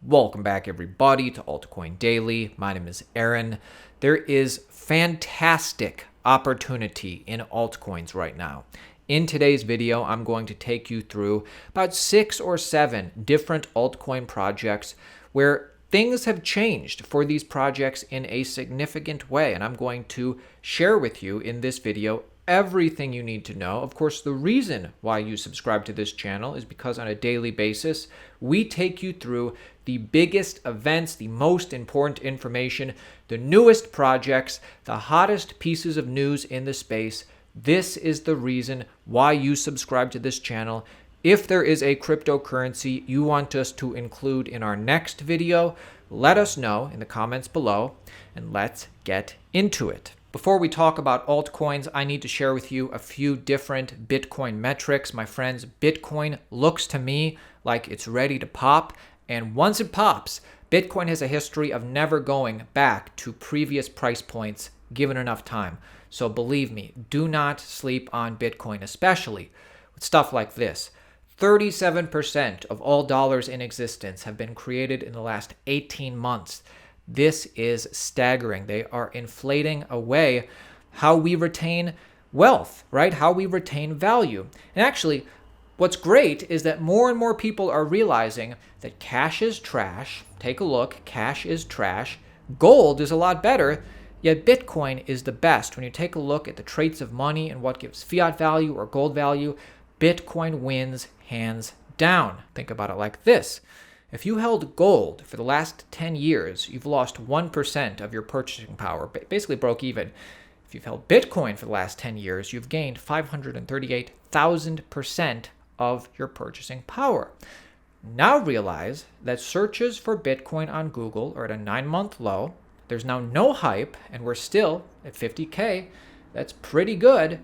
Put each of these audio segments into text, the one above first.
Welcome back, everybody, to Altcoin Daily. My name is Aaron. There is fantastic opportunity in altcoins right now. In today's video, I'm going to take you through about 6 or 7 different altcoin projects where things have changed for these projects in a significant way. And I'm going to share with you in this video everything you need to know. Of course, the reason why you subscribe to this channel is because on a daily basis, we take you through the biggest events, the most important information, the newest projects, the hottest pieces of news in the space. This is the reason why you subscribe to this channel. If there is a cryptocurrency you want us to include in our next video, let us know in the comments below, and let's get into it. Before we talk about altcoins, I need to share with you a few different Bitcoin metrics. My friends, Bitcoin looks to me like it's ready to pop. And once it pops, Bitcoin has a history of never going back to previous price points given enough time. So believe me, do not sleep on Bitcoin, especially with stuff like this. 37% of all dollars in existence have been created in the last 18 months. This is staggering. They are inflating away how we retain wealth, right? How we retain value. And actually, what's great is that more and more people are realizing that cash is trash. Take a look. Cash is trash. Gold is a lot better, yet Bitcoin is the best. When you take a look at the traits of money and what gives fiat value or gold value, Bitcoin wins hands down. Think about it like this. If you held gold for the last 10 years, you've lost 1% of your purchasing power, basically broke even. If you've held Bitcoin for the last 10 years, you've gained 538,000% of your purchasing power. Now realize that searches for Bitcoin on Google are at a 9-month low. There's now no hype, and we're still at 50K. That's pretty good.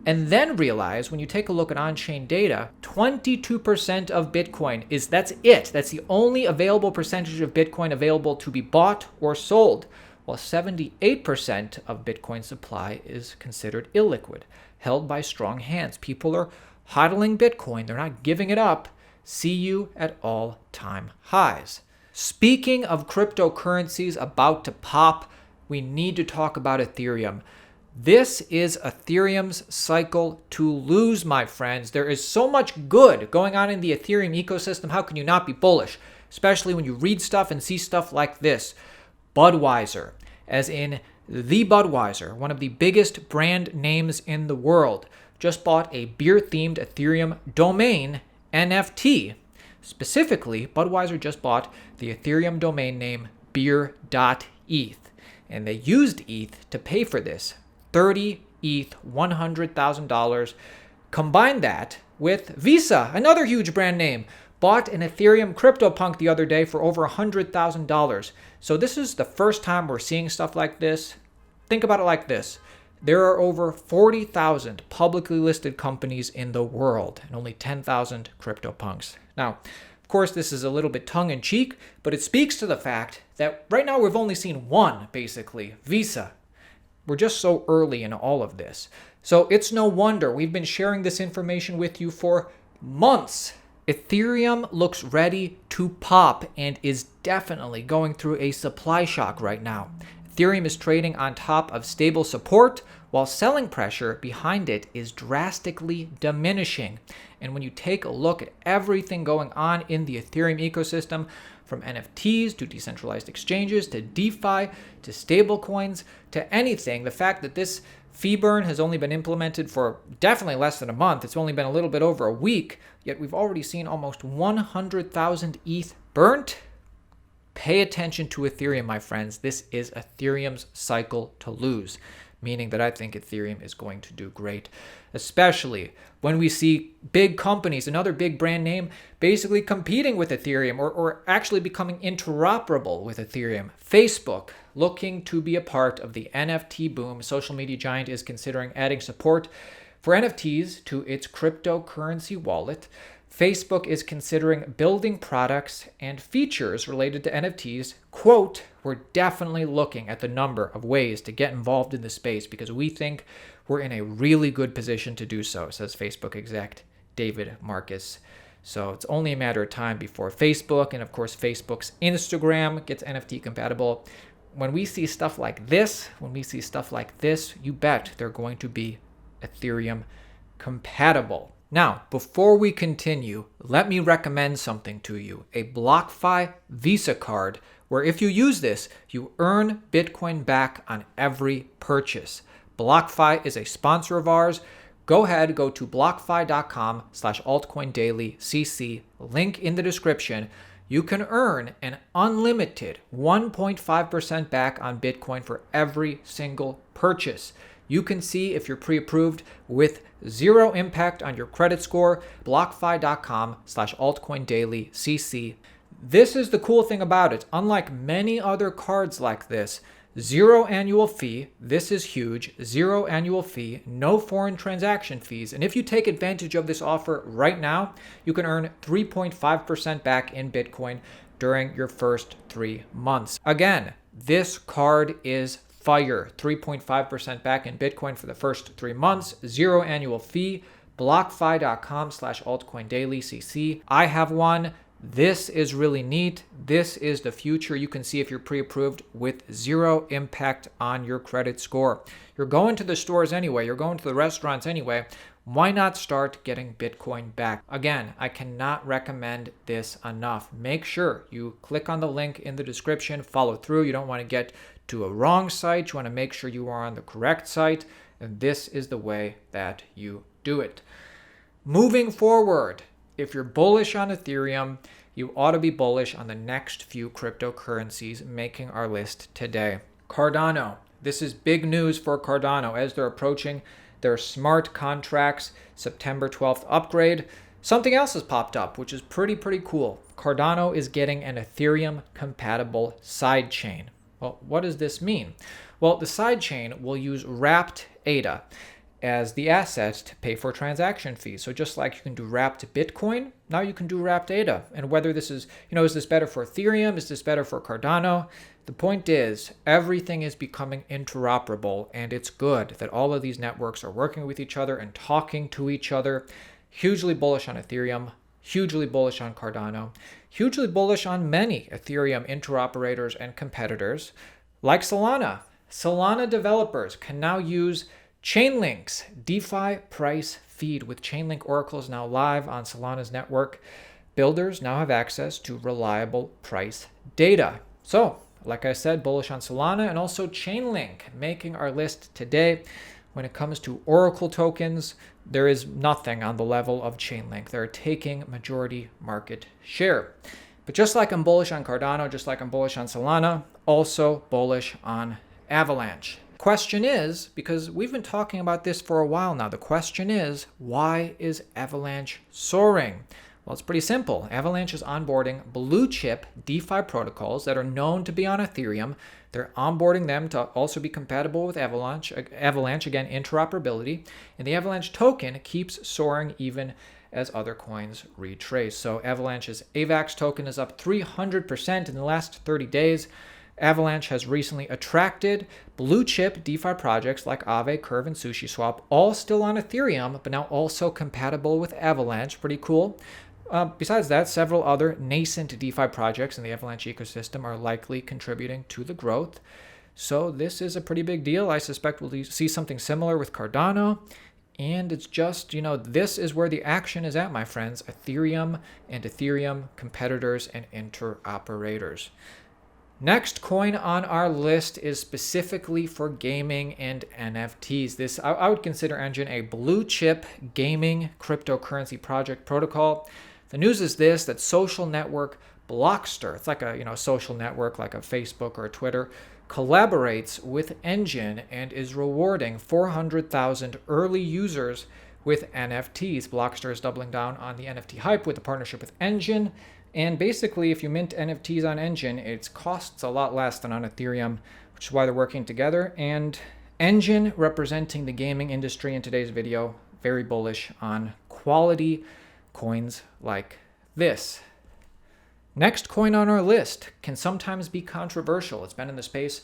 And then realize when you take a look at on-chain data, 22% of Bitcoin that's it. That's the only available percentage of Bitcoin available to be bought or sold, while 78% of Bitcoin supply is considered illiquid, held by strong hands. People are hodling Bitcoin. They're not giving it up. See you at all-time highs. Speaking of cryptocurrencies about to pop, we need to talk about Ethereum. This is Ethereum's cycle to lose, my friends. There is so much good going on in the Ethereum ecosystem. How can you not be bullish? Especially when you read stuff and see stuff like this. Budweiser, as in the Budweiser, one of the biggest brand names in the world, just bought a beer-themed Ethereum domain NFT. Specifically, Budweiser just bought the Ethereum domain name beer.eth, and they used ETH to pay for this. 30 ETH, $100,000. Combine that with Visa, another huge brand name, bought an Ethereum CryptoPunk the other day for over $100,000. So this is the first time we're seeing stuff like this. Think about it like this. There are over 40,000 publicly listed companies in the world and only 10,000 CryptoPunks. Now, of course, this is a little bit tongue-in-cheek, but it speaks to the fact that right now we've only seen one, basically, Visa. We're just so early in all of this. So it's no wonder we've been sharing this information with you for months. Ethereum looks ready to pop and is definitely going through a supply shock right now. Ethereum is trading on top of stable support, while selling pressure behind it is drastically diminishing. And when you take a look at everything going on in the Ethereum ecosystem, from NFTs to decentralized exchanges to DeFi to stablecoins to anything, the fact that this fee burn has only been implemented for definitely less than a month, it's only been a little bit over a week, yet we've already seen almost 100,000 ETH burnt. Pay attention to Ethereum, my friends. This is Ethereum's cycle to lose, meaning that I think Ethereum is going to do great, especially when we see big companies, another big brand name, basically competing with Ethereum or actually becoming interoperable with Ethereum. Facebook, looking to be a part of the NFT boom. Social media giant is considering adding support for NFTs to its cryptocurrency wallet. Facebook is considering building products and features related to NFTs. Quote, we're definitely looking at the number of ways to get involved in the space because we think we're in a really good position to do so, says Facebook exec David Marcus. So it's only a matter of time before Facebook and of course Facebook's Instagram gets NFT compatible. When we see stuff like this, you bet they're going to be Ethereum compatible. Now, before we continue, let me recommend something to you, a BlockFi Visa card, where if you use this, you earn Bitcoin back on every purchase. BlockFi is a sponsor of ours. Go ahead, go to blockfi.com/altcoindailycc, link in the description. You can earn an unlimited 1.5% back on Bitcoin for every single purchase. You can see if you're pre-approved with zero impact on your credit score. blockfi.com/altcoindailycc. This is the cool thing about it. Unlike many other cards like this, zero annual fee. This is huge. Zero annual fee, no foreign transaction fees. And if you take advantage of this offer right now, you can earn 3.5% back in Bitcoin during your first 3 months. Again, this card is fire. 3.5% back in Bitcoin for the first 3 months. Zero annual fee. blockfi.com/altcoindailycc. I have one. This is really neat. This is the future. You can see if you're pre-approved with zero impact on your credit score. You're going to the stores anyway. You're going to the restaurants anyway. Why not start getting Bitcoin back? Again, I cannot recommend this enough. Make sure you click on the link in the description, follow through. You don't want to get to a wrong site. You want to make sure you are on the correct site. And this is the way that you do it. Moving forward, if you're bullish on Ethereum, you ought to be bullish on the next few cryptocurrencies making our list today. Cardano. This is big news for Cardano as they're approaching their smart contracts September 12th upgrade. Something else has popped up, which is pretty cool. Cardano is getting an Ethereum-compatible sidechain. Well, what does this mean? Well, the sidechain will use wrapped ADA as the asset to pay for transaction fees. So just like you can do wrapped Bitcoin, now you can do wrapped ADA. And whether this is, is this better for Ethereum? Is this better for Cardano? The point is, everything is becoming interoperable, and it's good that all of these networks are working with each other and talking to each other. Hugely bullish on Ethereum, hugely bullish on Cardano, hugely bullish on many Ethereum interoperators and competitors like Solana. Solana developers can now use Chainlink's DeFi price feed with Chainlink oracles now live on Solana's network. Builders now have access to reliable price data. So, like I said, bullish on Solana and also Chainlink making our list today. When it comes to oracle tokens, there is nothing on the level of Chainlink. They're taking majority market share. But just like I'm bullish on Cardano, just like I'm bullish on Solana, also bullish on Avalanche. Question is, because we've been talking about this for a while now, the question is, why is Avalanche soaring? Well, it's pretty simple. Avalanche is onboarding blue chip DeFi protocols that are known to be on Ethereum. They're onboarding them to also be compatible with Avalanche, again, interoperability. And the Avalanche token keeps soaring even as other coins retrace. So Avalanche's AVAX token is up 300% in the last 30 days. Avalanche has recently attracted blue chip DeFi projects like Aave, Curve, and SushiSwap, all still on Ethereum, but now also compatible with Avalanche. Pretty cool. Besides that, several other nascent DeFi projects in the Avalanche ecosystem are likely contributing to the growth. So this is a pretty big deal. I suspect we'll see something similar with Cardano. And it's just, this is where the action is at, my friends. Ethereum and Ethereum competitors and interoperators. Next coin on our list is specifically for gaming and NFTs. This I would consider Engine a blue chip gaming cryptocurrency project protocol. The news is this, that social network Blockster, it's like a social network like a Facebook or a Twitter, collaborates with Engine and is rewarding 400,000 early users with NFTs. Blockster is doubling down on the NFT hype with a partnership with Engine. And basically, if you mint NFTs on Engine, it costs a lot less than on Ethereum, which is why they're working together. And Engine, representing the gaming industry in today's video, very bullish on quality coins like this. Next coin on our list can sometimes be controversial. It's been in the space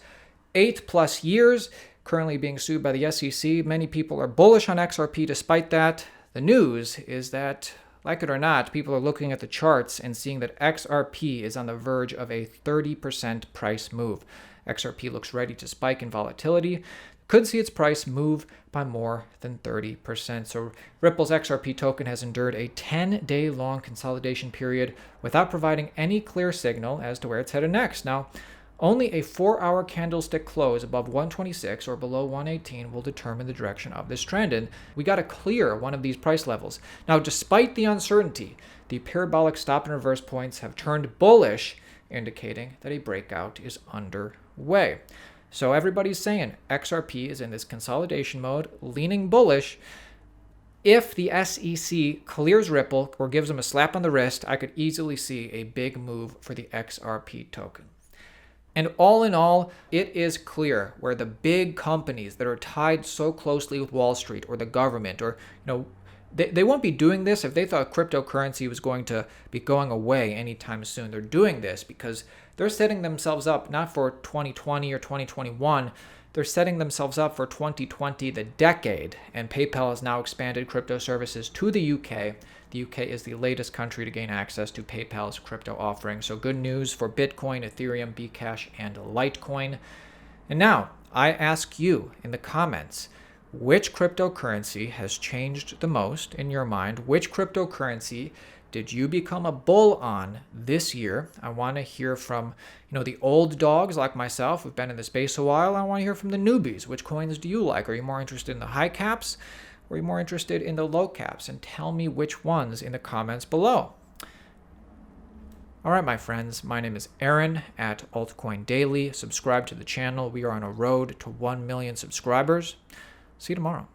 8+ years, currently being sued by the SEC. Many people are bullish on XRP despite that. The news is that like it or not, people are looking at the charts and seeing that XRP is on the verge of a 30% price move. XRP looks ready to spike in volatility. Could see its price move by more than 30%. So Ripple's XRP token has endured a 10-day long consolidation period without providing any clear signal as to where it's headed next. Now, only a 4-hour candlestick close above 126 or below 118 will determine the direction of this trend, and we got to clear one of these price levels. Now, despite the uncertainty, the parabolic stop and reverse points have turned bullish, indicating that a breakout is underway. So everybody's saying XRP is in this consolidation mode, leaning bullish. If the SEC clears Ripple or gives them a slap on the wrist, I could easily see a big move for the XRP token. And all in all, it is clear where the big companies that are tied so closely with Wall Street or the government, or they won't be doing this if they thought cryptocurrency was going to be going away anytime soon. They're doing this because they're setting themselves up not for 2020 or 2021. They're setting themselves up for 2020, the decade. And PayPal has now expanded crypto services to the UK. The UK is the latest country to gain access to PayPal's crypto offering. So good news for Bitcoin, Ethereum, Bcash, and Litecoin. And now I ask you in the comments, which cryptocurrency has changed the most in your mind? Which cryptocurrency did you become a bull on this year? I want to hear from, the old dogs like myself who've been in the space a while. I want to hear from the newbies. Which coins do you like? Are you more interested in the high caps? Or are you more interested in the low caps? And tell me which ones in the comments below. All right, my friends, my name is Aaron at Altcoin Daily. Subscribe to the channel. We are on a road to 1 million subscribers. See you tomorrow.